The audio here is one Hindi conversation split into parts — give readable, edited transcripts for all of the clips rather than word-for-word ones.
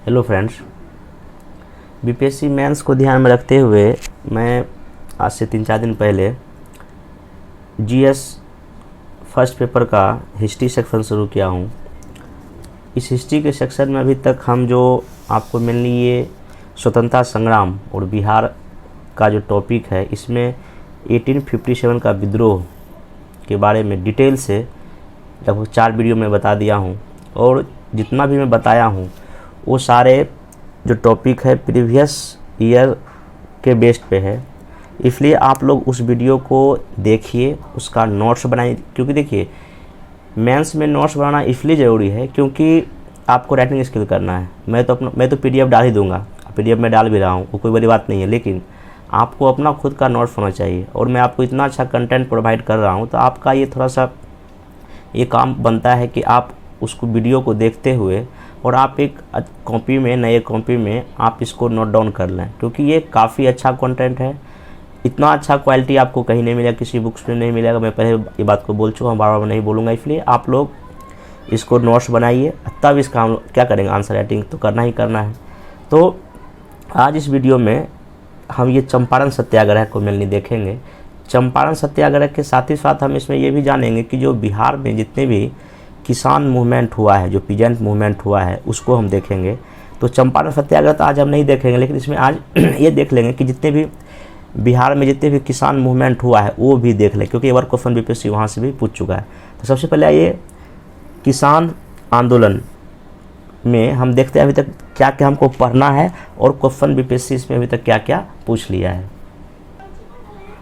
हेलो फ्रेंड्स, बीपीएससी मेंस को ध्यान में रखते हुए मैं आज से 3-4 दिन पहले जीएस फर्स्ट पेपर का हिस्ट्री सेक्शन शुरू किया हूँ। इस हिस्ट्री के सेक्शन में अभी तक हम जो आपको मेनली ये स्वतंत्रता संग्राम और बिहार का जो टॉपिक है, इसमें 1857 का विद्रोह के बारे में डिटेल से लगभग 4 वीडियो में बता दिया हूँ। और जितना भी मैं बताया हूँ वो सारे जो टॉपिक है प्रीवियस ईयर के बेस्ड पे है, इसलिए आप लोग उस वीडियो को देखिए, उसका नोट्स बनाइए। क्योंकि देखिए, मेंस में नोट्स बनाना इसलिए ज़रूरी है क्योंकि आपको राइटिंग स्किल करना है। मैं तो पीडीएफ डाल ही दूंगा, पीडीएफ में डाल भी रहा हूँ, वो कोई बड़ी बात नहीं है, लेकिन आपको अपना खुद का नोट्स होना चाहिए। और मैं आपको इतना अच्छा कंटेंट प्रोवाइड कर रहा हूँ, तो आपका ये थोड़ा सा ये काम बनता है कि आप उसको वीडियो को देखते हुए और आप एक कॉपी में, नए कॉपी में आप इसको नोट डाउन कर लें, क्योंकि ये काफ़ी अच्छा कंटेंट है। इतना अच्छा क्वालिटी आपको कहीं नहीं मिलेगा, किसी बुक्स में नहीं मिलेगा। मैं पहले ये बात को बोल चुका हूँ, बार बार नहीं बोलूँगा। इसलिए आप लोग इसको नोट्स बनाइए, तब इसका हम क्या करेंगे, आंसर राइटिंग तो करना ही करना है। तो आज इस वीडियो में हम ये चंपारण सत्याग्रह को मेनली देखेंगे। चंपारण सत्याग्रह के साथ ही साथ हम इसमें ये भी जानेंगे कि जो बिहार में जितने भी किसान मूवमेंट हुआ है, जो पीजेंट मूवमेंट हुआ है, उसको हम देखेंगे। तो चंपारण सत्याग्रह तो आज हम नहीं देखेंगे, लेकिन इसमें आज ये देख लेंगे कि जितने भी बिहार में जितने भी किसान मूवमेंट हुआ है वो भी देख लें, क्योंकि एक बार क्वेश्चन बीपीएससी वहाँ से भी पूछ चुका है। तो सबसे पहले ये किसान आंदोलन में हम देखते हैं अभी तक क्या क्या हमको पढ़ना है, और क्वेश्चन बीपीएससी इसमें अभी तक क्या क्या पूछ लिया है।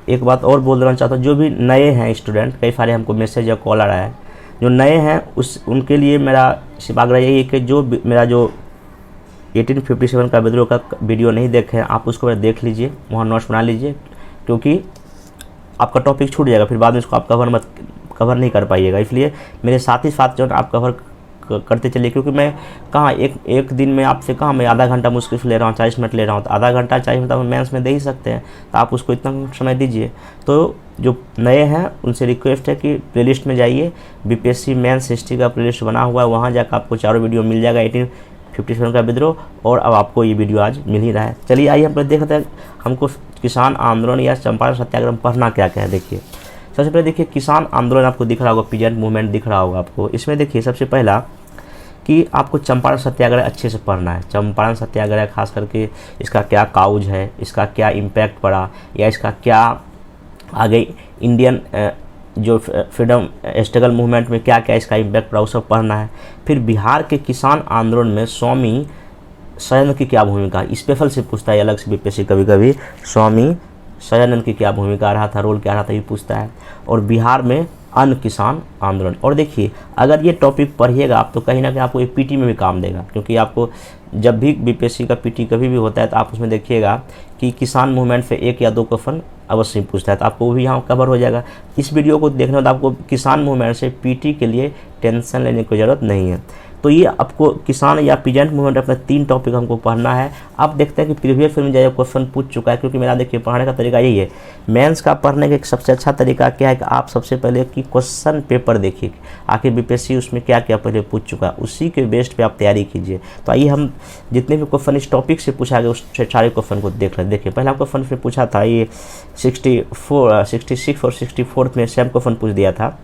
एक बात और बोल देना चाहता हूँ, जो भी नए हैं स्टूडेंट, कई सारे हमको मैसेज या कॉल आ रहा है, जो नए हैं उनके लिए मेरा सिर्फ आग्रह यही है कि जो मेरा जो 1857 का विद्रोह का वीडियो नहीं देखे हैं, आप उसको देख लीजिए, वहाँ नोट्स बना लीजिए, क्योंकि आपका टॉपिक छूट जाएगा, फिर बाद में इसको आप कवर नहीं कर पाइएगा। इसलिए मेरे साथ ही साथ जो आप कवर करते चलिए, क्योंकि मैं कहाँ एक दिन में आपसे कहाँ मैं आधा घंटा मुश्किल से ले रहा हूँ, 40 मिनट ले रहा हूँ, तो आधा घंटा 40 मिनट आप मेंस में दे ही सकते हैं, तो आप उसको इतना समय दीजिए। तो जो नए हैं उनसे रिक्वेस्ट है कि प्लेलिस्ट में जाइए, बीपीएससी मेंस हिस्ट्री का प्लेलिस्ट बना हुआ है, वहाँ जाकर आपको चारों वीडियो मिल जाएगा 1857 का विद्रोह, और अब आपको ये वीडियो आज मिल ही रहा है। चलिए आइए हम देखते हैं हमको किसान आंदोलन या चंपारण सत्याग्रह पढ़ना क्या क्या है। देखिए, सबसे पहले देखिए किसान आंदोलन आपको दिख रहा होगा, पीजेंट मूवमेंट दिख रहा होगा आपको। इसमें देखिए सबसे पहला कि आपको चंपारण सत्याग्रह अच्छे से पढ़ना है। चंपारण सत्याग्रह खास करके इसका क्या काउज है, इसका क्या इम्पैक्ट पड़ा, या इसका क्या आगे इंडियन जो फ्रीडम स्ट्रगल मूवमेंट में क्या क्या इसका इम्पैक्ट पड़ा, वो सब पढ़ना है। फिर बिहार के किसान आंदोलन में स्वामी सयानंद की क्या भूमिका, स्पेशल से पूछता है अलग से बीपीएससी कभी कभी, स्वामी सयानंद की क्या भूमिका रहा था, रोल क्या रहा था, ये पूछता है। और बिहार में अन्य किसान आंदोलन। और देखिए, अगर ये टॉपिक पढ़िएगा आप, तो कहीं ना कहीं आपको ये पीटी में भी काम देगा, क्योंकि आपको जब भी बीपीएससी का पीटी कभी भी होता है तो आप उसमें देखिएगा कि किसान मूवमेंट से 1 या 2 क्वेश्चन अवश्य पूछता है, तो आपको वो भी यहाँ कवर हो जाएगा। इस वीडियो को देखने में तो आपको किसान मूवमेंट से पीटी के लिए टेंशन लेने की ज़रूरत नहीं है। तो ये आपको किसान या पीजेंट मूवमेंट अपने 3 टॉपिक हमको पढ़ना है। अब देखते हैं कि प्रीवियस फिल्म जो क्वेश्चन पूछ चुका है, क्योंकि मेरा देखिए पढ़ने का तरीका यही है। मेंस का पढ़ने का एक सबसे अच्छा तरीका क्या है कि आप सबसे पहले कि क्वेश्चन पेपर देखिए, आखिर बीपीएससी उसमें क्या क्या पहले पूछ चुका है, उसी के बेस्ड पे आप तैयारी कीजिए। तो आइए हम जितने भी क्वेश्चन इस टॉपिक से पूछा गया उस सारे क्वेश्चन को देख लें। देखिए, पहला क्वेश्चन से पूछा था ये 66 और 64 में सेम क्वेश्चन पूछ दिया था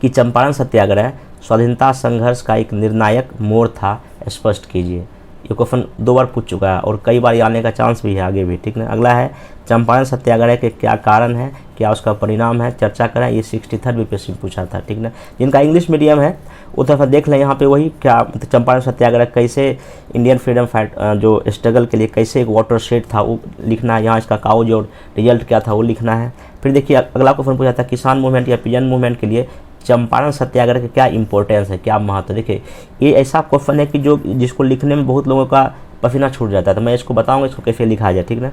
कि चंपारण सत्याग्रह स्वाधीनता संघर्ष का एक निर्णायक मोड़ था, स्पष्ट कीजिए। ये क्वेश्चन 2 बार पूछ चुका है और कई बार आने का चांस भी है आगे भी, ठीक ना। अगला है चंपारण सत्याग्रह के क्या कारण है, क्या उसका परिणाम है, चर्चा करें। ये 63 बीपीएससी में पूछा था, ठीक ना। जिनका इंग्लिश मीडियम है वो थोड़ा देख लें यहाँ पे, वही क्या चंपारण सत्याग्रह कैसे इंडियन फ्रीडम फाइट जो स्ट्रगल के लिए कैसे एक वाटर शेड था वो लिखना है, यहाँ इसका काउज और रिजल्ट क्या था वो लिखना है। फिर देखिए अगला क्वेश्चन पूछा था किसान मूवमेंट या पीजेंट मूवमेंट के लिए चंपारण सत्याग्रह का क्या इंपॉर्टेंस है, क्या महत्व। देखिए, ये ऐसा क्वेश्चन है कि जिसको लिखने में बहुत लोगों का पसीना छूट जाता है, तो मैं इसको बताऊंगा इसको कैसे लिखा जाए, ठीक ना।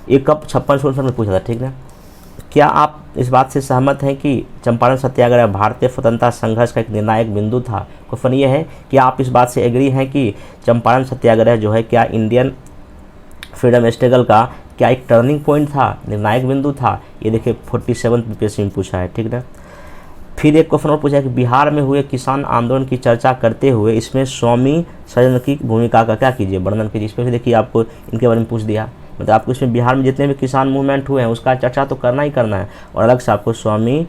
ये कब 56 में पूछा था, ठीक ना। क्या आप इस बात से सहमत हैं कि चंपारण सत्याग्रह भारतीय स्वतंत्रता संघर्ष का एक निर्णायक बिंदु था। क्वेश्चन ये है कि आप इस बात से एग्री हैं कि चंपारण सत्याग्रह जो है क्या इंडियन फ्रीडम स्ट्रगल का क्या एक टर्निंग पॉइंट था, निर्णायक बिंदु था। ये देखिए 47 बीपीएससी में पूछा है, ठीक ना। फिर एक क्वेश्चन और पूछा कि बिहार में हुए किसान आंदोलन की चर्चा करते हुए इसमें स्वामी सजन की भूमिका का क्या कीजिए, वर्णन कीजिए। इस पर भी देखिए आपको इनके बारे में पूछ दिया, मतलब आपको इसमें बिहार में जितने भी किसान मूवमेंट हुए हैं उसका चर्चा तो करना ही करना है, और अलग से आपको स्वामी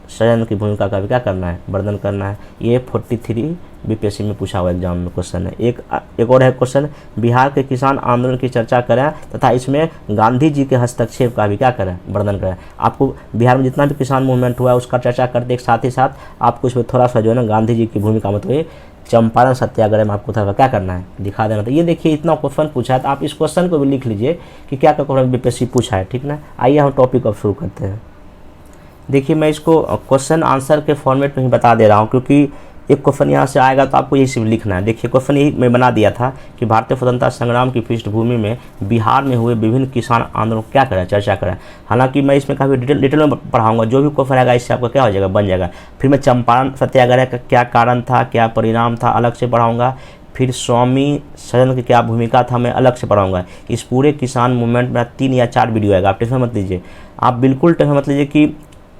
सजन की भूमिका का भी क्या करना है, वर्णन करना है। ये 43 बीपीएससी में पूछा हुआ एग्जाम में क्वेश्चन है। एक और है क्वेश्चन, बिहार के किसान आंदोलन की चर्चा करें तथा इसमें गांधी जी के हस्तक्षेप का भी क्या करें, वर्णन करें। आपको बिहार में जितना भी किसान मूवमेंट हुआ है उसका चर्चा करते एक साथ ही साथ आपको इसमें थोड़ा सा जो है ना गांधी जी की भूमिका, मतलब चंपारण सत्याग्रह में आपको थोड़ा क्या करना है, दिखा देना। तो ये देखिए इतना क्वेश्चन पूछा है, तो आप इस क्वेश्चन को भी लिख लीजिए कि क्या क्या क्वेश्चन बीपीएससी पूछा है, ठीक ना। आइए हम टॉपिक अब शुरू करते हैं। देखिए मैं इसको क्वेश्चन आंसर के फॉर्मेट में ही बता दे रहा हूँ, क्योंकि एक क्वेश्चन यहाँ से आएगा तो आपको यही सिर्फ लिखना है। देखिए क्वेश्चन यही मैं बना दिया था कि भारतीय स्वतंत्रता संग्राम की पृष्ठभूमि में बिहार में हुए विभिन्न किसान आंदोलन क्या करें, चर्चा करें। हालांकि मैं इसमें काफ़ी डिटेल में पढ़ाऊंगा, जो भी क्वेश्चन आएगा इससे आपका क्या हो जाएगा, बन जाएगा। फिर मैं चंपारण सत्याग्रह का क्या कारण था, क्या परिणाम था, अलग से पढ़ाऊँगा। फिर स्वामी सजन की क्या भूमिका था, मैं अलग से पढ़ाऊँगा। इस पूरे किसान मूवमेंट में 3 या 4 वीडियो आएगा, आप टेंशन मत लीजिए, आप बिल्कुल टेंशन मत लीजिए कि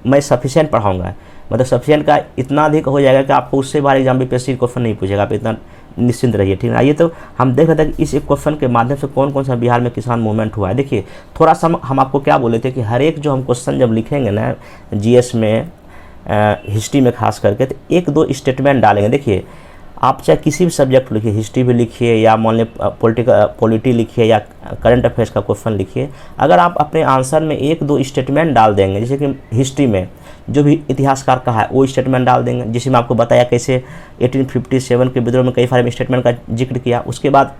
मैं सफिशिएंट पढ़ाऊँगा, मतलब सफिशिएंट का इतना अधिक हो जाएगा कि आपको उससे बाहर एग्जाम बीपीएससी क्वेश्चन नहीं पूछेगा, आप इतना निश्चिंत रहिए, ठीक है। आइए तो हम देख रहे थे कि इस एक क्वेश्चन के माध्यम से कौन कौन सा बिहार में किसान मूवमेंट हुआ है। देखिए थोड़ा सा हम आपको क्या बोले थे कि हर एक जो हम क्वेश्चन जब लिखेंगे ना जीएस में, हिस्ट्री में खास करके, तो 1-2 स्टेटमेंट डालेंगे। देखिए आप चाहे किसी भी सब्जेक्ट लिखिए, हिस्ट्री भी लिखिए या मान लीजिए पॉलिटी लिखिए या करंट अफेयर्स का क्वेश्चन लिखिए, अगर आप अपने आंसर में 1-2 स्टेटमेंट डाल देंगे, जैसे कि हिस्ट्री में जो भी इतिहासकार कहा है वो स्टेटमेंट डाल देंगे, जिसे मैं आपको बताया कैसे 1857 के विद्रोह में कई सारे स्टेटमेंट का जिक्र किया। उसके बाद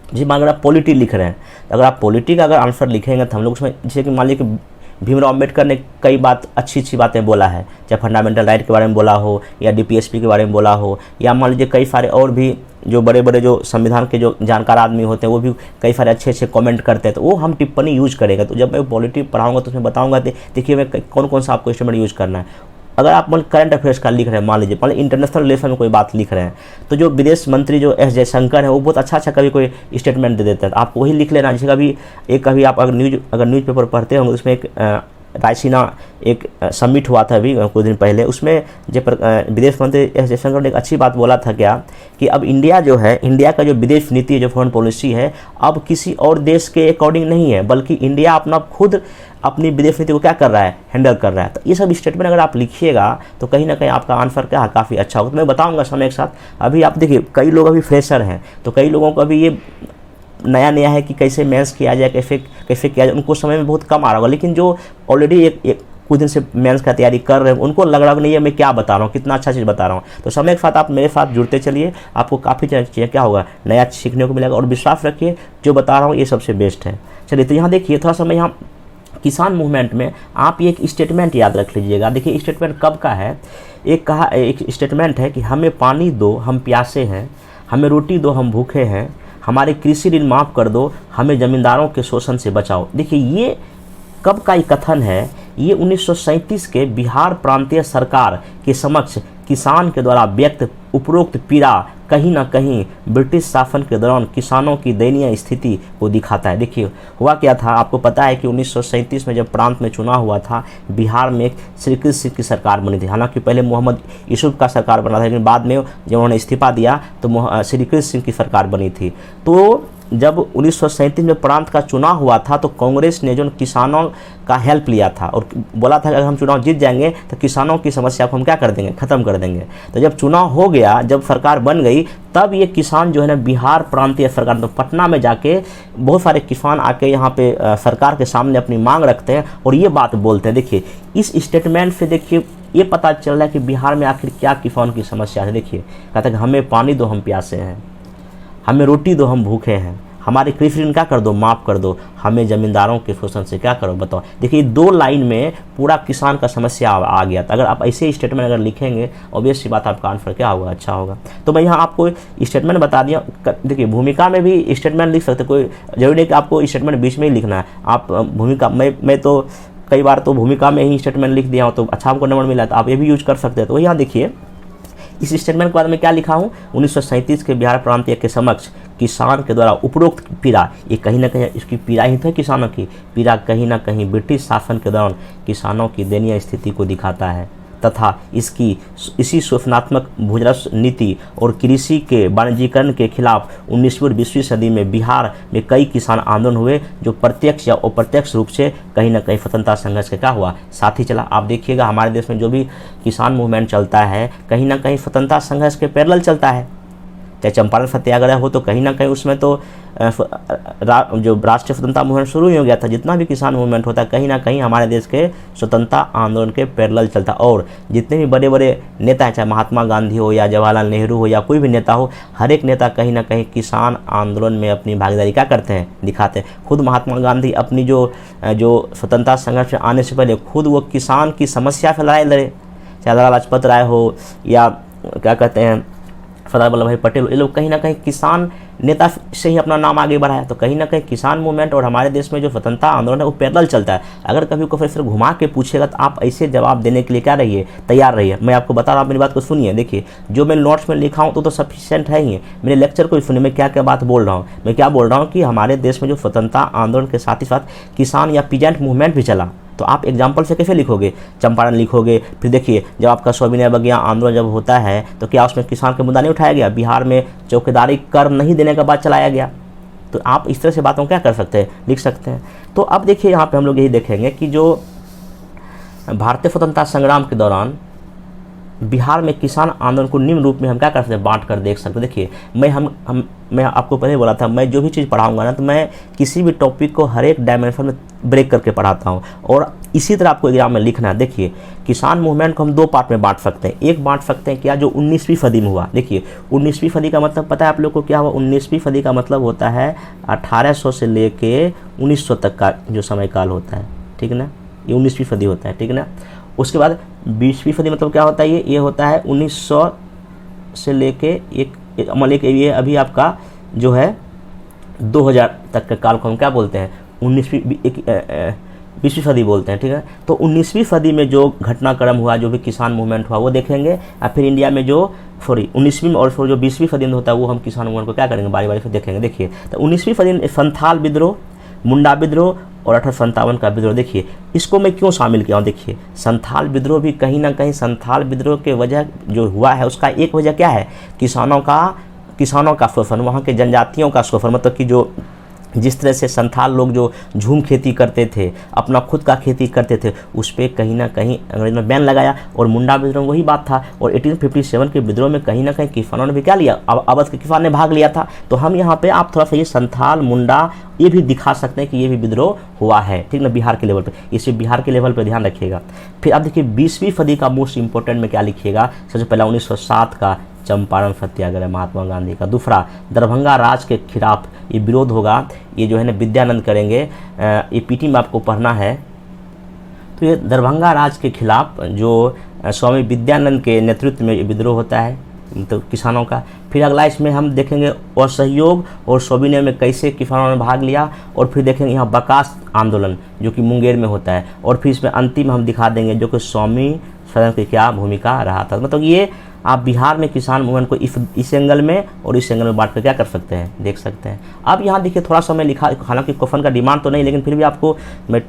जैसे मान लो आप पॉलिटी लिख रहे हैं, तो अगर आप पॉलिटी का अगर आंसर लिखेंगे तो हम लोग उसमें जैसे कि मान लीजिए कि भीमराव अम्बेडकर ने कई अच्छी बातें बोला है, चाहे फंडामेंटल राइट के बारे में बोला हो या डीपीएसपी के बारे में बोला हो, या मान लीजिए कई सारे और भी जो बड़े बड़े जो संविधान के जो जानकार आदमी होते हैं वो भी कई सारे अच्छे कमेंट करते हैं, तो वो हम टिप्पणी यूज करेंगे। तो जब मैं पॉलिटी पढ़ाऊंगा तो उसमें बताऊंगा, देखिए मैं कौन कौन सा आपको स्टेटमेंट यूज करना है। अगर आप मान करंट अफेयर्स का लिख रहे हैं, मान लीजिए इंटरनेशनल रिलेशन में कोई बात लिख रहे हैं, तो जो विदेश मंत्री जो एस जयशंकर है वो बहुत अच्छा कभी कोई स्टेटमेंट दे देता है, तो आप वही लिख लेना। जैसे कभी आप अगर न्यूज़पेपर पढ़ते होंगे, उसमें एक रायसीना एक समिट हुआ था अभी कुछ दिन पहले, उसमें जब विदेश मंत्री एस जयशंकर ने एक अच्छी बात बोला था क्या, कि अब इंडिया जो है, इंडिया का जो विदेश नीति है, जो फॉरेन पॉलिसी है, अब किसी और देश के अकॉर्डिंग नहीं है, बल्कि इंडिया अपना खुद अपनी विदेश नीति को क्या कर रहा है, हैंडल कर रहा है। तो ये सब स्टेटमेंट अगर आप लिखिएगा तो कहीं ना कहीं आपका आंसर क्या है, काफ़ी अच्छा होगा। तो मैं बताऊँगा समय के साथ। अभी आप देखिए कई लोग अभी फ्रेशर हैं, तो कई लोगों को अभी ये नया है कि कैसे मेंस किया जाए, कैसे किया जाए, उनको समय में बहुत कम आ रहा होगा। लेकिन जो ऑलरेडी एक कुछ दिन से मेंस का तैयारी कर रहे हैं उनको लग रहा है नहीं है मैं क्या बता रहा हूँ, कितना अच्छा चीज़ बता रहा हूँ। तो समय के साथ आप मेरे साथ जुड़ते चलिए, आपको काफ़ी चीज़ें क्या होगा, नया सीखने को मिलेगा। और विश्वास रखिए जो बता रहा हूँ ये सबसे बेस्ट है। चलिए तो यहाँ देखिए थोड़ा सा मैं यहाँ किसान मूवमेंट में आप ये एक स्टेटमेंट याद रख लीजिएगा। देखिए स्टेटमेंट कब का है, एक स्टेटमेंट है कि हमें पानी दो हम प्यासे हैं, हमें रोटी दो हम भूखे हैं, हमारे कृषि ऋण माफ़ कर दो, हमें ज़मींदारों के शोषण से बचाओ। देखिए ये कब का ये कथन है, ये 1937 के बिहार प्रांतीय सरकार के समक्ष किसान के द्वारा व्यक्त उपरोक्त पीड़ा कहीं ना कहीं ब्रिटिश शासन के दौरान किसानों की दयनीय स्थिति को दिखाता है। देखिए हुआ क्या था, आपको पता है कि 1937 में जब प्रांत में चुनाव हुआ था, बिहार में एक श्रीकृष्ण सिंह की सरकार बनी थी। हालांकि पहले मोहम्मद यूसुफ का सरकार बना था, लेकिन बाद में जब उन्होंने इस्तीफा दिया तो श्रीकृष्ण सिंह की सरकार बनी थी। तो जब 1937 में प्रांत का चुनाव हुआ था तो कांग्रेस ने जो किसानों का हेल्प लिया था और बोला था कि अगर हम चुनाव जीत जाएंगे तो किसानों की समस्या को हम क्या कर देंगे, ख़त्म कर देंगे। तो जब चुनाव हो गया, जब सरकार बन गई, तब ये किसान जो है ना बिहार प्रांतीय सरकार, तो पटना में जाके बहुत सारे किसान आके यहाँ पे सरकार के सामने अपनी मांग रखते हैं और ये बात बोलते हैं। देखिए इस स्टेटमेंट से देखिए ये पता चल रहा है कि बिहार में आखिर क्या किसान की समस्या है। देखिए कहता है कि हमें पानी दो हम प्यासे हैं, हमें रोटी दो हम भूखे हैं, हमारे कृषि ऋण क्या कर दो, माफ़ कर दो, हमें ज़मींदारों के शोषण से क्या करो, बताओ। देखिए 2 लाइन में पूरा किसान का समस्या आ गया था। अगर आप ऐसे स्टेटमेंट अगर लिखेंगे, ऑब्वियस सी बात आपका आंसर क्या होगा, अच्छा होगा। तो मैं यहाँ आपको स्टेटमेंट बता दिया। देखिए भूमिका में भी स्टेटमेंट लिख सकते, कोई जरूरी नहीं कि आपको स्टेटमेंट बीच में ही लिखना है। आप भूमिका मैं तो कई बार तो भूमिका में ही स्टेटमेंट लिख दिया हूँ, तो अच्छा हमको नंबर मिला, तो आप ये भी यूज कर सकते हैं। तो यहाँ देखिए इस स्टेटमेंट के बाद में क्या लिखा हूँ, 1937 के बिहार प्रांतीय के समक्ष किसान के द्वारा उपरोक्त पीड़ा, ये कहीं ना कहीं इसकी पीड़ा ही था, किसानों की पीड़ा कहीं ना कहीं ब्रिटिश शासन के दौरान किसानों की दयनीय स्थिति को दिखाता है। तथा इसी शोषणात्मक भूजराष्ट्र नीति और कृषि के वाणिज्यीकरण के खिलाफ 19वीं और 20वीं सदी में बिहार में कई किसान आंदोलन हुए, जो प्रत्यक्ष या अप्रत्यक्ष रूप से कहीं ना कहीं स्वतंत्रता संघर्ष का क्या हुआ, साथ ही चला। आप देखिएगा हमारे देश में जो भी किसान मूवमेंट चलता है कहीं ना कहीं स्वतंत्रता संघर्ष के पैरेलल चलता है। चाहे चंपारण सत्याग्रह हो तो कहीं ना कहीं उसमें तो जो राष्ट्रीय स्वतंत्रता मूवमेंट शुरू ही हो गया था। जितना भी किसान मूवमेंट होता है कहीं ना कहीं हमारे देश के स्वतंत्रता आंदोलन के पैरेलल चलता है। और जितने भी बड़े बड़े नेता हैं, चाहे महात्मा गांधी हो या जवाहरलाल नेहरू हो या कोई भी नेता हो, हर एक नेता कहीं ना कहीं किसान आंदोलन में अपनी भागीदारी क्या करते हैं, दिखाते हैं। खुद महात्मा गांधी अपनी जो स्वतंत्रता संघर्ष में आने से पहले खुद वो किसान की समस्या पर लड़ाई लड़े, चाहे लाला लाजपत राय हो या क्या कहते हैं सरदार वल्लभ भाई पटेल, ये लोग कहीं ना कहीं किसान नेता से ही अपना नाम आगे बढ़ाया। तो कहीं ना कहीं किसान मूवमेंट और हमारे देश में जो स्वतंत्रता आंदोलन है वो पैरेलल चलता है। अगर कभी को फिर घुमा के पूछेगा तो आप ऐसे जवाब देने के लिए क्या रहिए, तैयार रहिए। मैं आपको बता रहा हूँ, मेरी बात को सुनिए। देखिए जो मैं नोट्स में लिखा हूँ तो सफिशिएंट है ही। मेरे लेक्चर को सुनिए, मैं क्या क्या बात बोल रहा हूँ। मैं क्या बोल रहा हूँ कि हमारे देश में जो स्वतंत्रता आंदोलन के साथ ही साथ किसान या पीजेंट मूवमेंट भी चला। तो आप एग्जाम्पल से कैसे लिखोगे, चंपारण लिखोगे। फिर देखिए जब आपका सविनय अवज्ञा आंदोलन जब होता है तो क्या उसमें किसान का मुद्दा नहीं उठाया गया, बिहार में चौकीदारी कर नहीं देने का बात चलाया गया। तो आप इस तरह से बातों क्या कर सकते हैं, लिख सकते हैं। तो अब देखिए यहाँ पे हम लोग यही देखेंगे कि जो भारतीय स्वतंत्रता संग्राम के दौरान बिहार में किसान आंदोलन को निम्न रूप में हम क्या कर सकते हैं, बांट कर देख सकते हैं। देखिए मैं आपको पहले बोला था, मैं जो भी चीज़ पढ़ाऊंगा ना तो मैं किसी भी टॉपिक को हर एक डायमेंशन में ब्रेक करके पढ़ाता हूँ और इसी तरह आपको एग्जाम में लिखना है। देखिए किसान मूवमेंट को हम दो पार्ट में बांट सकते हैं। एक बांट सकते हैं क्या, जो 19वीं सदी में हुआ। देखिए 19वीं सदी का मतलब पता है आप लोग को क्या हुआ। 19वीं सदी का मतलब होता है 1800 से लेके 1900 तक का जो समय काल होता है, ठीक है ना, ये 19वीं सदी होता है, ठीक है ना। उसके बाद 20वीं सदी मतलब क्या होता है, ये होता है 1900 से लेके ये अभी आपका जो है 2000 तक के काल को हम क्या बोलते हैं, 20वीं सदी बोलते हैं, ठीक है। तो 19वीं सदी में जो घटनाक्रम हुआ, जो भी किसान मूवमेंट हुआ वो देखेंगे। और फिर इंडिया में जो 19वीं में और फिर जो 20वीं सदी में होता है वो हम किसान मूवमेंट को क्या करेंगे, बारी बारी से देखेंगे। देखिए तो 19वीं सदी में संथाल विद्रोह, मुंडा विद्रोह और 1857 का विद्रोह। देखिए इसको मैं क्यों शामिल किया हूँ। देखिए संथाल विद्रोह भी कहीं ना कहीं, संथाल विद्रोह के वजह जो हुआ है उसका एक वजह क्या है, किसानों का शोषण, वहाँ के जनजातियों का शोषण। मतलब कि जो जिस तरह से संथाल लोग जो झूम खेती करते थे, अपना खुद का खेती करते थे, उस पर कहीं ना कहीं अंग्रेज ने बैन लगाया। और मुंडा विद्रोह वही बात था। और 1857 के विद्रोह में कहीं ना कहीं किसानों ने भी क्या लिया, अवध के किसान ने भाग लिया था। तो हम यहाँ पे आप थोड़ा सा ये संथाल, मुंडा ये भी दिखा सकते हैं कि ये भी विद्रोह हुआ है, ठीक ना, बिहार के लेवल पे। इसे बिहार के लेवल पे ध्यान रखिएगा। फिर आप देखिए 20वीं सदी का मोस्ट इंपॉर्टेंट में क्या लिखिएगा। सबसे पहला 1907 का चंपारण सत्याग्रह महात्मा गांधी का। दूसरा दरभंगा राज के खिलाफ ये विरोध होगा, ये जो है ना विद्यानंद करेंगे, ये पीटी में आपको पढ़ना है। तो ये दरभंगा राज के खिलाफ जो स्वामी विद्यानंद के नेतृत्व में विद्रोह होता है, तो किसानों का। फिर अगला इसमें हम देखेंगे असहयोग और सविनय में कैसे किसानों ने भाग लिया। और फिर देखेंगे यहाँ बकास आंदोलन जो कि मुंगेर में होता है। और फिर इसमें अंतिम हम दिखा देंगे जो कि स्वामी सदन की क्या भूमिका रहा था। मतलब ये आप बिहार में किसान मूवमेंट को इस एंगल में और इस एंगल में बांट कर क्या कर सकते हैं, देख सकते हैं। अब यहाँ देखिए थोड़ा सा मैं लिखा, हालांकि क्वेश्चन का डिमांड तो नहीं, लेकिन फिर भी आपको मैं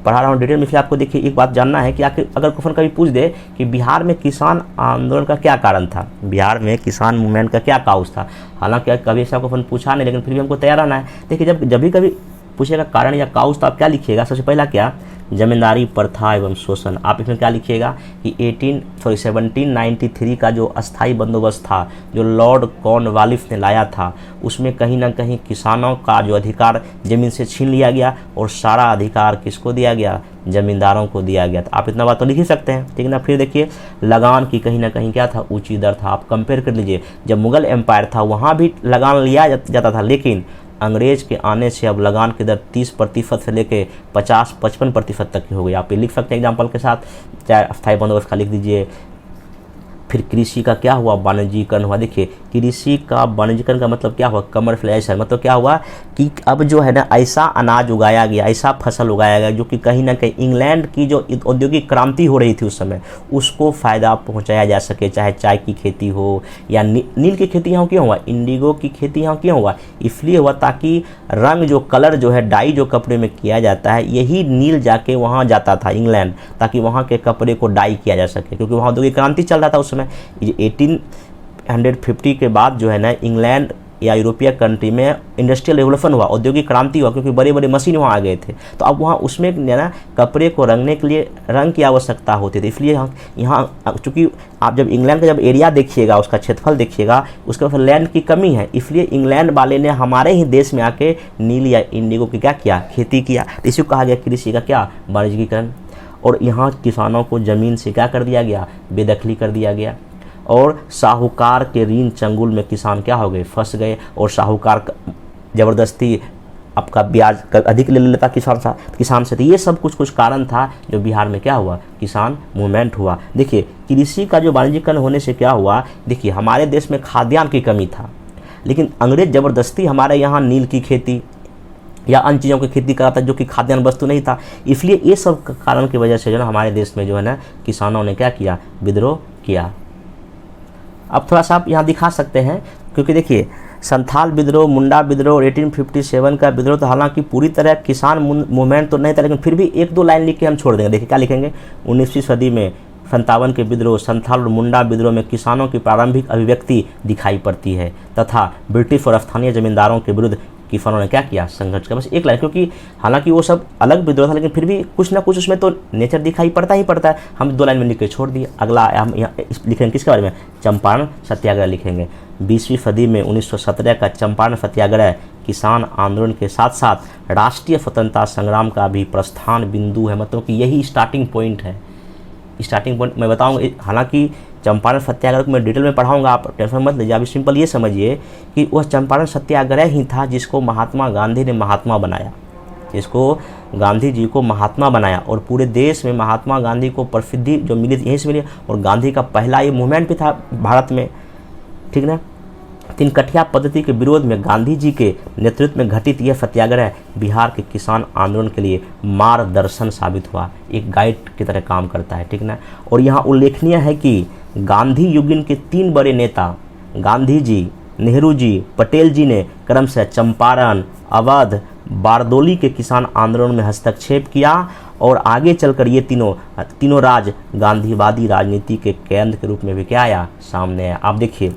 पढ़ा रहा हूँ डिटेल में। फिर आपको देखिए एक बात जानना है कि आखिर अगर क्वेश्चन कभी पूछ दे कि बिहार में किसान आंदोलन का क्या कारण था, बिहार में किसान मूवमेंट का क्या काउज था, हालांकि कभी ऐसा क्वेश्चन पूछा नहीं, लेकिन फिर भी हमको तैयार रहना है। देखिए जब भी कभी पूछेगा कारण या काउज, तो आप क्या लिखिएगा, सबसे पहला क्या, जमींदारी प्रथा एवं शोषण। आप इसमें क्या लिखिएगा कि 1793 का जो अस्थाई बंदोबस्त था जो लॉर्ड कॉर्नवालिस ने लाया था, उसमें कहीं ना कहीं किसानों का जो अधिकार ज़मीन से छीन लिया गया और सारा अधिकार किसको दिया गया, जमींदारों को दिया गया। तो आप इतना बात तो लिख ही सकते हैं, ठीक है ना। फिर देखिए लगान की कहीं ना कहीं क्या था, ऊंची दर था। आप कंपेयर कर लीजिए, जब मुगल एम्पायर था वहाँ भी लगान लिया जाता था, लेकिन अंग्रेज के आने से अब लगान की दर 30% से लेके 50-55% तक की हो गई। आप ये लिख सकते हैं एग्जाम्पल के साथ, चाहे अस्थायी बंदोबस्त का लिख दीजिए, फिर कृषि का क्या हुआ, वाणिज्यीकरण हुआ। देखिए कृषि का वाणिज्यीकरण का मतलब क्या हुआ, कमर्शियलाइजेशन, मतलब क्या हुआ कि अब जो है ना ऐसा अनाज उगाया गया, ऐसा फसल उगाया गया जो कि कहीं ना कहीं इंग्लैंड की जो औद्योगिक क्रांति हो रही थी उस समय, उसको फ़ायदा पहुंचाया जा सके। चाहे चाय की खेती हो या नील की खेती यहाँ क्यों हुआ, इंडिगो की खेती यहाँ क्यों हुआ, इसलिए हुआ ताकि रंग जो कलर जो है, डाई जो कपड़े में किया जाता है, यही नील जाके वहाँ जाता था इंग्लैंड, ताकि वहाँ के कपड़े को डाई किया जा सके, क्योंकि वहाँ औद्योगिक क्रांति चल रहा था उस समय। 1850 के बाद जो है ना इंग्लैंड या यूरोपीय कंट्री में इंडस्ट्रियल रेवोल्यूशन हुआ, औद्योगिक क्रांति हुआ, क्योंकि बड़े बड़े मशीन वहाँ आ गए थे। तो अब वहाँ उसमें ना कपड़े को रंगने के लिए रंग की आवश्यकता होती थी, इसलिए यहाँ चूँकि आप जब इंग्लैंड का जब एरिया देखिएगा, उसका क्षेत्रफल देखिएगा, उसके बाद लैंड की कमी है, इसलिए इंग्लैंड वाले ने हमारे ही देश में आके नील या इंडिगो की क्या किया, खेती किया। तो इसी को कहा गया कृषि का क्या, वाणिज्यिकरण। और यहाँ किसानों को ज़मीन से क्या कर दिया गया, बेदखली कर दिया गया, और साहूकार के ऋण चंगुल में किसान क्या हो गए, फंस गए, और साहूकार ज़बरदस्ती आपका ब्याज अधिक ले लेता किसान से। तो ये सब कुछ कारण था जो बिहार में क्या हुआ, किसान मूवमेंट हुआ। देखिए कृषि का जो वाणिज्यिकरण होने से क्या हुआ, देखिए हमारे देश में खाद्यान्न की कमी था, लेकिन अंग्रेज ज़बरदस्ती हमारे यहाँ नील की खेती या अन्य चीज़ों की खेती करा था जो कि खाद्यान्न वस्तु नहीं था। इसलिए ये सब कारण की वजह से जो है ना हमारे देश में जो है ना किसानों ने क्या किया, विद्रोह किया। अब थोड़ा सा आप यहाँ दिखा सकते हैं, क्योंकि देखिए संथाल विद्रोह, मुंडा विद्रोह और 1857 का विद्रोह, तो हालांकि पूरी तरह किसान मूवमेंट तो नहीं था, लेकिन फिर भी एक दो लाइन लिख के हम छोड़ देंगे। देखिए क्या लिखेंगे, 19वीं सदी में 57 के विद्रोह, संथाल और मुंडा विद्रोह में किसानों की प्रारंभिक अभिव्यक्ति दिखाई पड़ती है तथा ब्रिटिश और स्थानीय जमींदारों के विरुद्ध किसानों ने क्या किया, संघर्ष किया। बस एक लाइन, क्योंकि हालांकि वो सब अलग विद्रोह था, लेकिन फिर भी कुछ ना कुछ उसमें तो नेचर दिखाई पड़ता ही पड़ता है। हम 2 लाइन में लिख के छोड़ दिए। अगला हम यहाँ लिखेंगे किसके बारे में, चंपारण सत्याग्रह लिखेंगे। 20वीं सदी में 1917 का चंपारण सत्याग्रह किसान आंदोलन के साथ साथ राष्ट्रीय स्वतंत्रता संग्राम का भी प्रस्थान बिंदु है, मतलब कि यही स्टार्टिंग पॉइंट है। स्टार्टिंग पॉइंट मैं बताऊंगा, हालांकि चंपारण सत्याग्रह को मैं डिटेल में पढ़ाऊंगा, आप टेंशन मत लीजिए। अभी सिंपल ये समझिए कि वह चंपारण सत्याग्रह ही था जिसको महात्मा गांधी ने महात्मा बनाया, जिसको गांधी जी को महात्मा बनाया, और पूरे देश में महात्मा गांधी को प्रसिद्धि जो मिली यहीं से मिली, और गांधी का पहला ये मूवमेंट भी था भारत में, ठीक ना। तीनकठिया पद्धति के विरोध में गांधी जी के नेतृत्व में घटित यह सत्याग्रह बिहार के किसान आंदोलन के लिए मार्गदर्शन साबित हुआ, एक गाइड की तरह काम करता है, ठीक ना। और यहाँ उल्लेखनीय है कि गांधी युगीन के 3 बड़े नेता गांधी जी, नेहरू जी, पटेल जी ने क्रमशः चंपारण, अवध, बारदोली के किसान आंदोलन में हस्तक्षेप किया, और आगे चलकर ये तीनों राज गांधीवादी राजनीति के केंद्र के रूप में भी क्या आया, सामने आया। आप देखिए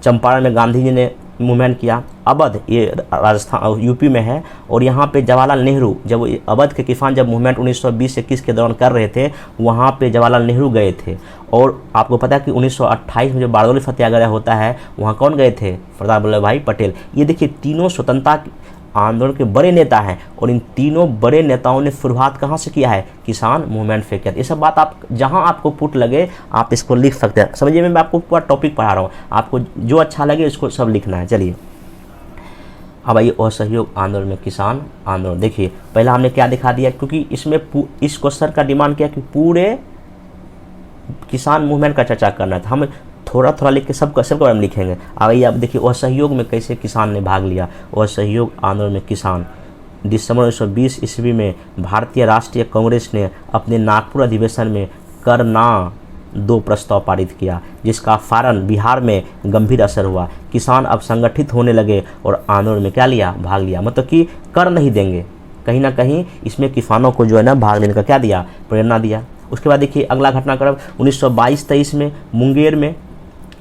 चंपारण में गांधी जी ने मूवमेंट किया, अवध ये राजस्थान यूपी में है, और यहाँ पे जवाहरलाल नेहरू, जब अवध के किसान जब मूवमेंट 1920-21 के दौरान कर रहे थे, वहाँ पे जवाहरलाल नेहरू गए थे। और आपको पता है कि 1928 में जो बारदोली सत्याग्रह होता है, वहाँ कौन गए थे, सरदार वल्लभ भाई पटेल। ये देखिए तीनों स्वतंत्रता आंदोलन के बड़े नेता हैं, और इन तीनों बड़े नेताओं ने शुरुआत कहाँ से किया है, किसान मूवमेंट से किया। ये सब बात आप जहाँ आपको पुट लगे आप इसको लिख सकते हैं। समझिए मैं आपको पूरा टॉपिक पढ़ा रहा हूँ, आपको जो अच्छा लगे इसको सब लिखना है। चलिए अब आइए असहयोग आंदोलन में किसान आंदोलन। देखिए पहला हमने क्या दिखा दिया, क्योंकि इसमें इस क्वेश्चन का डिमांड किया कि पूरे किसान मूवमेंट का चर्चा करना था, हम थोड़ा थोड़ा लिख के सबके बारे में लिखेंगे। आइए अब देखिए असहयोग में कैसे किसान ने भाग लिया। असहयोग आंदोलन में किसान, दिसंबर 1920 ईस्वी में भारतीय राष्ट्रीय कांग्रेस ने अपने नागपुर अधिवेशन में कर ना 2 प्रस्ताव पारित किया, जिसका कारण बिहार में गंभीर असर हुआ। किसान अब संगठित होने लगे और आंदोलन में क्या लिया, भाग लिया, मतलब कि कर नहीं देंगे। कहीं ना कहीं इसमें किसानों को जो है ना भाग लेने का क्या दिया, प्रेरणा दिया। उसके बाद देखिए अगला घटनाक्रम 1922-23 में मुंगेर में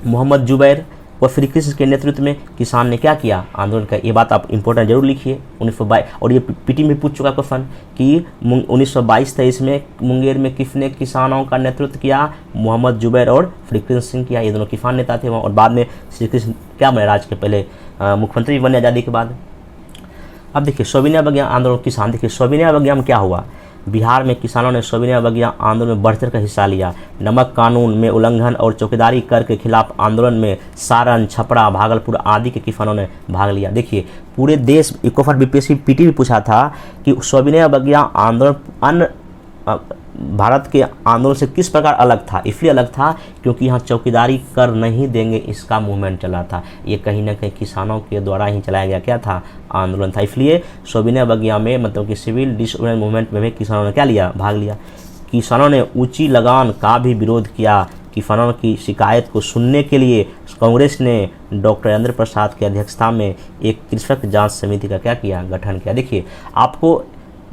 मोहम्मद जुबैर व श्री कृष्ण के नेतृत्व में किसान ने क्या किया, आंदोलन का। ये बात आप इंपॉर्टेंट जरूर लिखिए 1922, और ये पीटी में पूछ चुका क्वेश्चन कि 1922-23 में मुंगेर में किसने किसानों का नेतृत्व किया, मोहम्मद जुबैर और श्री कृष्ण सिंह किया। ये दोनों किसान नेता थे वहाँ, और बाद में श्री कृष्ण क्या बने, राज्य के पहले मुख्यमंत्री बने आज़ादी के बाद। अब देखिए सविनय अवज्ञा आंदोलन किसान, देखिए सविनय अवज्ञा में क्या हुआ, बिहार में किसानों ने सविनय अवज्ञा आंदोलन में बढ़-चढ़ कर हिस्सा लिया। नमक कानून में उल्लंघन और चौकीदारी कर के खिलाफ आंदोलन में सारण, छपरा, भागलपुर आदि के किसानों ने भाग लिया। देखिए पूरे देश, इकोफर बीपीएससी पीटी भी पूछा था कि सविनय अवज्ञा आंदोलन अन्य भारत के आंदोलन से किस प्रकार अलग था? इसलिए अलग था क्योंकि यहाँ चौकीदारी कर नहीं देंगे इसका मूवमेंट चला था। ये कहीं ना कहीं किसानों के द्वारा ही चलाया गया क्या था? आंदोलन था। इसलिए सविनय अवज्ञा में मतलब कि सिविल डिसओबीडियंस मूवमेंट में भी किसानों ने क्या लिया? भाग लिया। किसानों ने ऊंची लगान का भी विरोध किया। किसानों की शिकायत को सुनने के लिए कांग्रेस ने डॉक्टर राजेंद्र प्रसाद की अध्यक्षता में एक कृषक जांच समिति का क्या किया? गठन किया। देखिए, आपको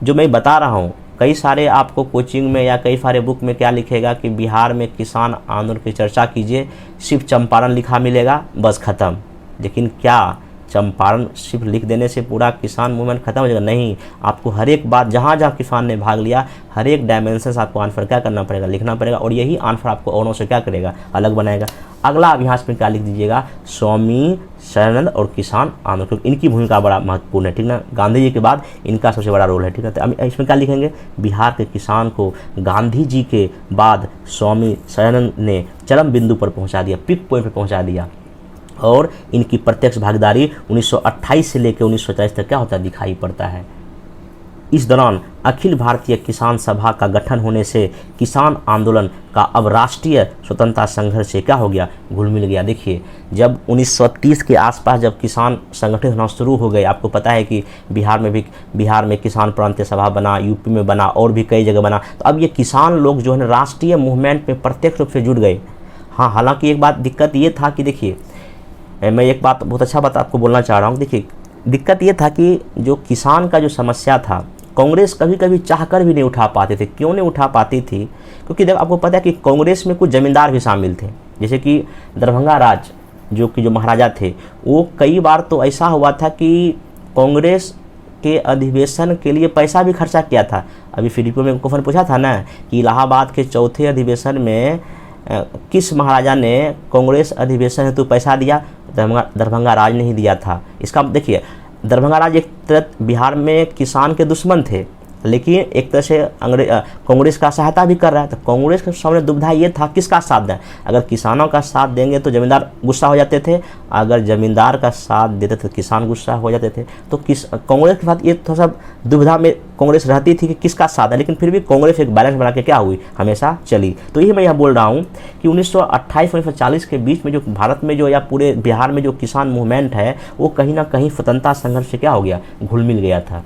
जो मैं बता रहा हूँ, कई सारे आपको कोचिंग में या कई सारे बुक में क्या लिखेगा कि बिहार में किसान आंदोलन की चर्चा कीजिए, सिर्फ चंपारण लिखा मिलेगा, बस खत्म। लेकिन क्या चंपारण सिर्फ लिख देने से पूरा किसान मूवमेंट खत्म हो जाएगा? नहीं, आपको हर एक बात, जहाँ जहाँ किसान ने भाग लिया, हर एक डायमेंशन आपको आंसर क्या करना पड़ेगा? लिखना पड़ेगा। और यही आंसर आपको औरों से क्या करेगा? अलग बनाएगा। अगला अभ्यास में क्या लिख दीजिएगा? स्वामी शरणानंद और किसान आंदोलन, क्योंकि इनकी भूमिका बड़ा महत्वपूर्ण है, ठीक ना। गांधी जी के बाद इनका सबसे बड़ा रोल है, ठीक है। तो इसमें क्या लिखेंगे? बिहार के किसान को गांधी जी के बाद स्वामी शरणानंद ने चरम बिंदु पर पहुंचा दिया, पीक पॉइंट पर पहुंचा दिया। और इनकी प्रत्यक्ष भागीदारी 1928 से लेकर 1940 तक क्या होता है? दिखाई पड़ता है। इस दौरान अखिल भारतीय किसान सभा का गठन होने से किसान आंदोलन का अब राष्ट्रीय स्वतंत्रता संघर्ष से क्या हो गया? घुल मिल गया। देखिए, जब 1930 के आसपास जब किसान संगठित होना शुरू हो गए, आपको पता है कि बिहार में किसान प्रांतीय सभा बना, यूपी में बना और भी कई जगह बना। तो अब ये किसान लोग जो है राष्ट्रीय मूवमेंट में प्रत्यक्ष रूप से जुड़ गए। हाँ, हालांकि एक बात दिक्कत ये था कि देखिए, मैं एक बात बहुत अच्छा बात आपको बोलना चाह रहा हूँ। देखिए, दिक्कत ये था कि जो किसान का जो समस्या था, कांग्रेस कभी कभी चाहकर भी नहीं उठा पाते थे। क्यों नहीं उठा पाती थी? क्योंकि जब आपको पता है कि कांग्रेस में कुछ जमींदार भी शामिल थे, जैसे कि दरभंगा राज जो महाराजा थे, वो कई बार तो ऐसा हुआ था कि कांग्रेस के अधिवेशन के लिए पैसा भी खर्चा किया था। अभी फिलिपो में क्वेश्चन पूछा था ना कि इलाहाबाद के चौथे अधिवेशन में किस महाराजा ने कांग्रेस अधिवेशन हेतु पैसा दिया? दरभंगा राज ने ही दिया था। इसका देखिए, दरभंगा राज एक तरह बिहार में किसान के दुश्मन थे, लेकिन एक तरह से कांग्रेस का सहायता भी कर रहा है। तो कांग्रेस के सामने दुविधा ये था किसका साथ दें। अगर किसानों का साथ देंगे तो जमींदार गुस्सा हो जाते थे, अगर जमींदार का साथ देते तो किसान गुस्सा हो जाते थे। तो कांग्रेस के साथ ये थोड़ा सा दुविधा में कांग्रेस रहती थी कि किसका साथ है, लेकिन फिर भी कांग्रेस एक बैलेंस बना के क्या हुई? हमेशा चली। तो यही मैं यह बोल रहा हूँ कि 1928 1940 के बीच में जो भारत में जो या पूरे बिहार में जो किसान मूवमेंट है, वो कहीं ना कहीं स्वतंत्रता संघर्ष से क्या हो गया? घुल मिल गया था।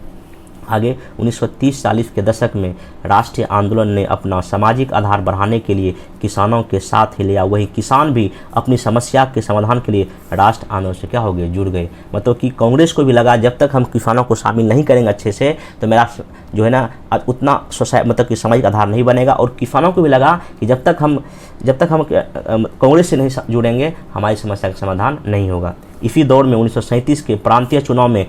आगे 1930-40 के दशक में राष्ट्रीय आंदोलन ने अपना सामाजिक आधार बढ़ाने के लिए किसानों के साथ ही लिया। वही किसान भी अपनी समस्या के समाधान के लिए राष्ट्र आंदोलन से क्या हो गए? जुड़ गए। मतलब कि कांग्रेस को भी लगा जब तक हम किसानों को शामिल नहीं करेंगे अच्छे से तो मेरा जो है ना उतना मतलब कि सामाजिक आधार नहीं बनेगा। और किसानों को भी लगा कि जब तक हम कांग्रेस से नहीं जुड़ेंगे हमारी समस्या का समाधान नहीं होगा। इसी दौर में 1937 के प्रांतीय चुनाव में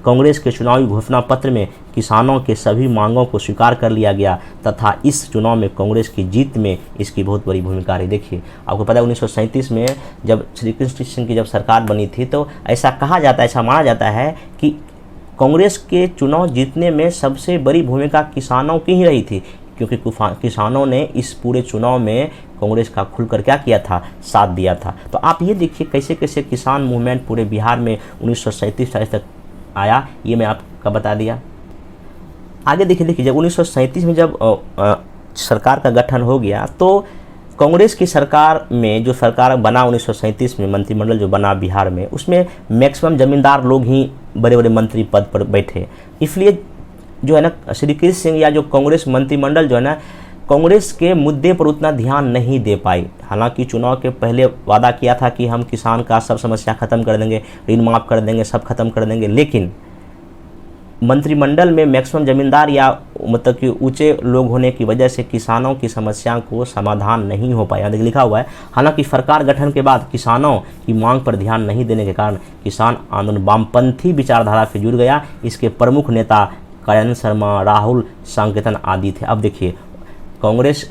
कांग्रेस के चुनावी घोषणा पत्र में किसानों के सभी मांगों को स्वीकार कर लिया गया तथा इस चुनाव में कांग्रेस की जीत में इसकी बहुत बड़ी भूमिका रही। देखिए, आपको पता है 1937 में जब श्री कृष्ण सिंह की जब सरकार बनी थी तो ऐसा कहा जाता है, ऐसा माना जाता है कि कांग्रेस के चुनाव जीतने में सबसे बड़ी भूमिका किसानों की ही रही थी, क्योंकि किसानों ने इस पूरे चुनाव में कांग्रेस का खुलकर क्या किया था? साथ दिया था। तो आप ये देखिए कैसे कैसे किसान मूवमेंट पूरे बिहार में 1937-40 तक आया, ये मैं आपका बता दिया। आगे देखिए जब 1937 में जब सरकार का गठन हो गया तो कांग्रेस की सरकार में जो सरकार बना 1937 में मंत्रिमंडल जो बना बिहार में, उसमें मैक्सिमम जमींदार लोग ही बड़े बड़े मंत्री पद पर बैठे। इसलिए जो है ना श्री कृष्ण सिंह या जो कांग्रेस मंत्रिमंडल जो है ना कांग्रेस के मुद्दे पर उतना ध्यान नहीं दे पाई। हालांकि चुनाव के पहले वादा किया था कि हम किसान का सब समस्या खत्म कर देंगे, ऋण माफ़ कर देंगे, सब खत्म कर देंगे, लेकिन मंत्रिमंडल में मैक्सिमम जमींदार या मतलब कि ऊंचे लोग होने की वजह से किसानों की समस्या को समाधान नहीं हो पाया। देखिए लिखा हुआ है, हालांकि सरकार गठन के बाद किसानों की मांग पर ध्यान नहीं देने के कारण किसान आंदोलन वामपंथी विचारधारा से जुड़ गया। इसके प्रमुख नेता कल्याण शर्मा, राहुल सांकेतन आदि थे। अब देखिए कांग्रेस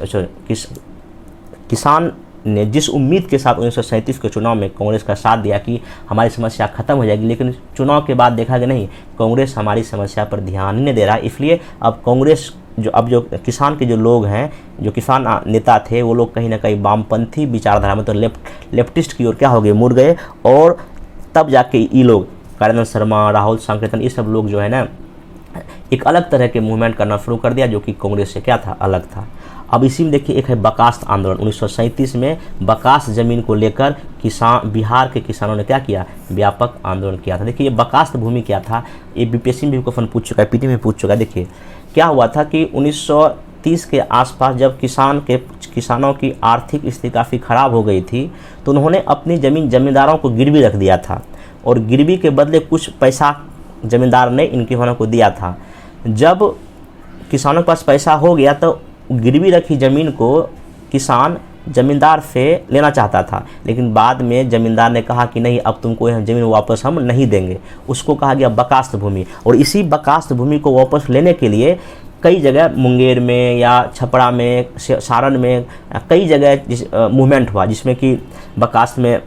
किसान ने जिस उम्मीद के साथ 1937 के चुनाव में कांग्रेस का साथ दिया कि हमारी समस्या खत्म हो जाएगी, लेकिन चुनाव के बाद देखा कि नहीं, कांग्रेस हमारी समस्या पर ध्यान नहीं दे रहा। इसलिए अब कांग्रेस जो किसान के जो लोग हैं, जो किसान नेता थे, वो लोग कहीं ना कहीं वामपंथी विचारधारा में तो लेफ्टिस्ट की ओर क्या हो गए, मुड़ गए। और तब जाके ये लोग कल्याण शर्मा, राहुल सांकेतन, ये सब लोग जो है ना एक अलग तरह के मूवमेंट करना शुरू कर दिया जो कि कांग्रेस से क्या था, अलग था। अब इसी में देखिए एक है बकास्त आंदोलन। 1937 में बकास्त ज़मीन को लेकर बिहार के किसानों ने क्या किया, व्यापक आंदोलन किया था। देखिए ये बकास्त भूमि क्या था, ये बीपीएससी में भी क्वेश्चन पूछ चुका है, पीटी में पूछ चुका है। देखिए क्या हुआ था कि 1930 के आसपास जब किसानों की आर्थिक स्थिति काफ़ी ख़राब हो गई थी, तो उन्होंने अपनी ज़मीन जमींदारों को गिरवी रख दिया था, और गिरवी के बदले कुछ पैसा जमींदार ने इन किसानों को दिया था। जब किसानों के पास पैसा हो गया तो गिरवी रखी ज़मीन को किसान ज़मींदार से लेना चाहता था, लेकिन बाद में ज़मींदार ने कहा कि नहीं, अब तुमको यह ज़मीन वापस हम नहीं देंगे। उसको कहा गया बकास्त भूमि। और इसी बकास्त भूमि को वापस लेने के लिए कई जगह मुंगेर में या छपरा में, सारण में कई जगह मूवमेंट हुआ, जिसमें कि बकास्त में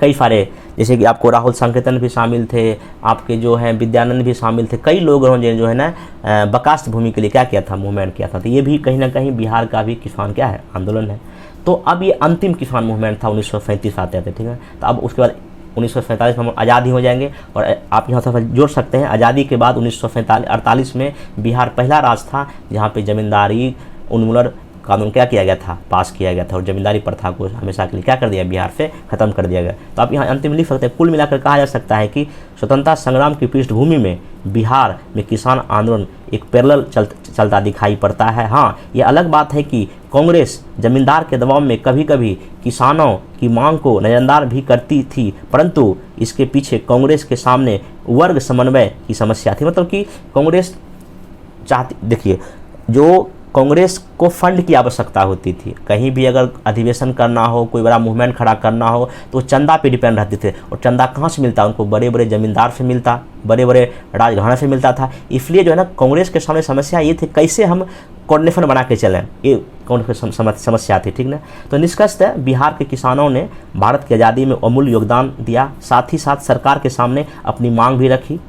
कई सारे, जैसे कि आपको राहुल संकेतन भी शामिल थे, आपके जो हैं विद्यानंद भी शामिल थे, कई लोगों ने जो है ना बकास्त भूमि के लिए क्या किया था, मूवमेंट किया था। तो ये भी कहीं ना कहीं बिहार का भी किसान क्या है, आंदोलन है। तो अब ये अंतिम किसान मूवमेंट था 1937 आते थे, ठीक है। तो अब उसके बाद 1947 में हम आज़ादी हो जाएंगे। और आप यहाँ से जोड़ सकते हैं, आज़ादी के बाद 1948 में बिहार पहला राज्य था जहाँ पे जमींदारी उन्मूलन कानून क्या किया गया था, पास किया गया था, और जमींदारी प्रथा को हमेशा के लिए क्या कर दिया, बिहार से ख़त्म कर दिया गया। तो आप यहाँ अंतिम लिख सकते हैं, कुल मिलाकर कहा जा सकता है कि स्वतंत्रता संग्राम की पृष्ठभूमि में बिहार में किसान आंदोलन एक पैरेलल चलता दिखाई पड़ता है। हाँ, ये अलग बात है कि कांग्रेस जमींदार के दबाव में कभी कभी किसानों की मांग को नजरअंदाज भी करती थी, परंतु इसके पीछे कांग्रेस के सामने वर्ग समन्वय की समस्या थी। मतलब कि कांग्रेस चाहती, देखिए जो कांग्रेस को फंड की आवश्यकता होती थी, कहीं भी अगर अधिवेशन करना हो, कोई बड़ा मूवमेंट खड़ा करना हो, तो चंदा पे डिपेंड रहते थे। और चंदा कहाँ से मिलता, उनको बड़े बड़े जमींदार से मिलता, बड़े बड़े राजघराने से मिलता था। इसलिए जो है ना कांग्रेस के सामने समस्या ये थी कैसे हम कोऑर्डिनेशन बना के चलें, ये कांग्रेस की समस्या थी, ठीक ना। तो निष्कर्षतः बिहार के किसानों ने भारत की आज़ादी में अमूल्य योगदान दिया, साथ ही साथ सरकार के सामने अपनी मांग भी रखी।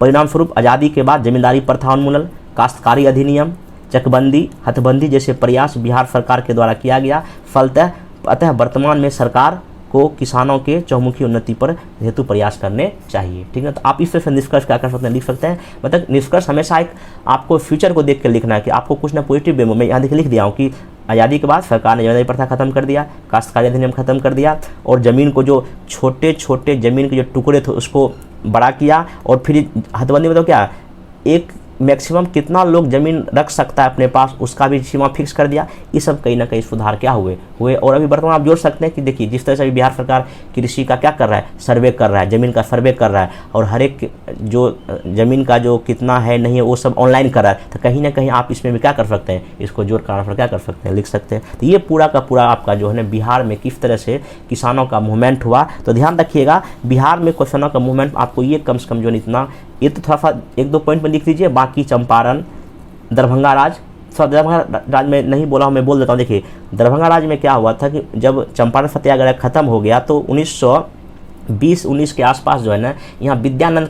परिणाम स्वरूप आज़ादी के बाद जमींदारी प्रथा उन्मूलन, काश्तकारी अधिनियम, चकबंदी, हथबंदी जैसे प्रयास बिहार सरकार के द्वारा किया गया। अतः वर्तमान में सरकार को किसानों के चहुमुखी उन्नति पर हेतु प्रयास करने चाहिए, ठीक है। तो आप इस तरह से निष्कर्ष क्या कर सकते हैं, लिख सकते हैं। मतलब निष्कर्ष हमेशा एक आपको फ्यूचर को देख कर लिखना है कि आपको कुछ ना पॉजिटिव वे में, मैं यहाँ लिख दिया हूँ कि आज़ादी के बाद सरकार ने जमींदारी प्रथा खत्म कर दिया, काश्तकारी अधिनियम खत्म कर दिया, और ज़मीन को जो छोटे छोटे ज़मीन के जो टुकड़े थे उसको बड़ा किया, और फिर हथबंदी मतलब क्या, एक मैक्सिमम कितना लोग ज़मीन रख सकता है अपने पास उसका भी सीमा फिक्स कर दिया। ये सब कहीं ना कहीं सुधार क्या हुए। और अभी वर्तमान आप जोड़ सकते हैं कि देखिए जिस तरह से अभी बिहार सरकार कृषि का क्या कर रहा है, सर्वे कर रहा है, ज़मीन का सर्वे कर रहा है, और हर एक जो ज़मीन का जो कितना है नहीं है वो सब ऑनलाइन कर रहा है। तो कहीं ना कहीं आप इसमें भी क्या कर सकते हैं, इसको जोड़ कर क्या कर सकते हैं, लिख सकते हैं। तो ये पूरा का पूरा आपका जो है ना बिहार में किस तरह से किसानों का मूवमेंट हुआ। तो ध्यान रखिएगा बिहार में किसानों का मूवमेंट आपको ये कम से कम जो इतना, ये तो थोड़ा सा एक दो पॉइंट में लिख लीजिए। बाकी चंपारण, दरभंगा राज, दरभंगा राज में नहीं बोला हूँ, मैं बोल देता हूँ। देखिए दरभंगा राज में क्या हुआ था कि जब चंपारण सत्याग्रह खत्म हो गया तो 1920-19 के आसपास जो है ना, यहाँ विद्यानंद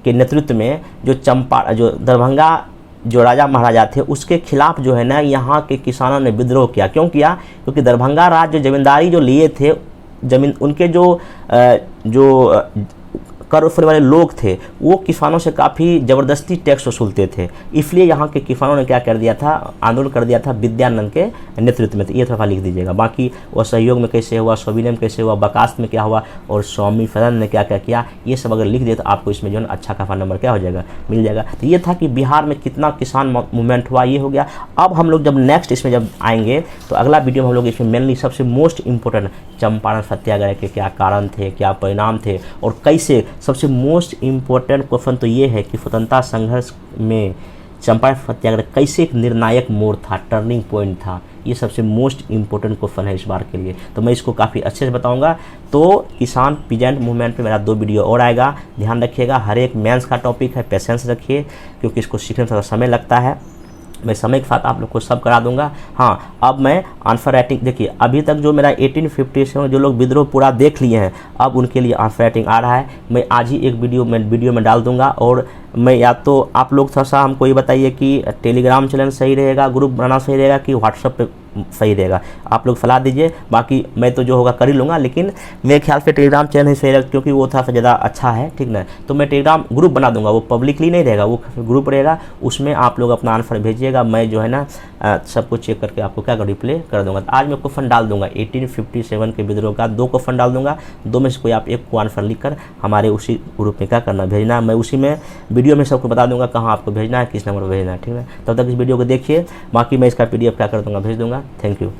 के नेतृत्व में जो दरभंगा जो राजा महाराजा थे उसके खिलाफ जो है ना यहाँ के किसानों ने विद्रोह किया। क्यों किया, क्योंकि दरभंगा राज जो जमींदारी जो लिए थे, जमीन उनके जो कर वसूलने वाले लोग थे वो किसानों से काफ़ी ज़बरदस्ती टैक्स वसूलते थे। इसलिए यहाँ के किसानों ने क्या कर दिया था, आंदोलन कर दिया था विद्यानंद के नेतृत्व में। तो ये थोड़ा लिख दीजिएगा। बाकी वो सहयोग में कैसे हुआ, स्वविलय कैसे हुआ, बकास्त में क्या हुआ, और स्वामी फैजान ने क्या क्या किया, ये सब अगर लिख दिए तो आपको इसमें जो है अच्छा खासा नंबर क्या हो जाएगा, मिल जाएगा। तो ये था कि बिहार में कितना किसान मूवमेंट हुआ, ये हो गया। अब हम लोग जब नेक्स्ट इसमें जब आएंगे तो अगला वीडियो में हम लोग इसमें मेनली सबसे मोस्ट इंपॉर्टेंट चंपारण सत्याग्रह के क्या कारण थे, क्या परिणाम थे, और कैसे सबसे मोस्ट इम्पोर्टेंट क्वेश्चन तो ये है कि स्वतंत्रता संघर्ष में चंपारण सत्याग्रह कैसे एक निर्णायक मोड़ था, टर्निंग पॉइंट था। ये सबसे मोस्ट इम्पोर्टेंट क्वेश्चन है इस बार के लिए। तो मैं इसको काफ़ी अच्छे से बताऊंगा। तो किसान पीजेंट मूवमेंट पे मेरा 2 वीडियो और आएगा, ध्यान रखिएगा। हर एक मेंस का टॉपिक है, पेशेंस रखिए क्योंकि इसको सीखने में थोड़ा समय लगता है। मैं समय के साथ आप लोग को सब करा दूंगा। हाँ, अब मैं आंसर राइटिंग, देखिए अभी तक जो मेरा 1857 जो लोग विद्रोह पूरा देख लिए हैं, अब उनके लिए आंसर राइटिंग आ रहा है। मैं आज ही एक वीडियो में डाल दूंगा, और मैं या तो आप लोग थोड़ा सा हमको ये बताइए कि टेलीग्राम चैनल सही रहेगा, ग्रुप बनाना सही रहेगा कि व्हाट्सएप पे सही रहेगा, आप लोग सलाह दीजिए। बाकी मैं तो जो होगा कर ही लूँगा, लेकिन मेरे ख्याल से टेलीग्राम चैनल ही सही रहेगा क्योंकि वो थोड़ा सा ज़्यादा अच्छा है, ठीक ना। तो मैं टेलीग्राम ग्रुप बना दूंगा, वो पब्लिकली नहीं रहेगा, वो ग्रुप रहेगा, उसमें आप लोग अपना आंसर भेजिएगा, मैं जो है ना सब कुछ चेक करके आपको क्या रिप्ले कर दूंगा। तो आज मैं क्वेश्चन डाल दूंगा 1857 के विद्रोह का 2 क्वेश्चन डाल दूंगा, 2 में से कोई आप एक को आंसर लिख कर हमारे उसी ग्रुप में क्या करना, भेजना। मैं उसी में वीडियो में सबको बता दूंगा कहाँ आपको भेजना है, किस नंबर पर भेजना है, ठीक है। तब तक इस वीडियो को देखिए, बाकी मैं इसका PDF क्या कर दूंगा, भेज दूंगा। Thank you.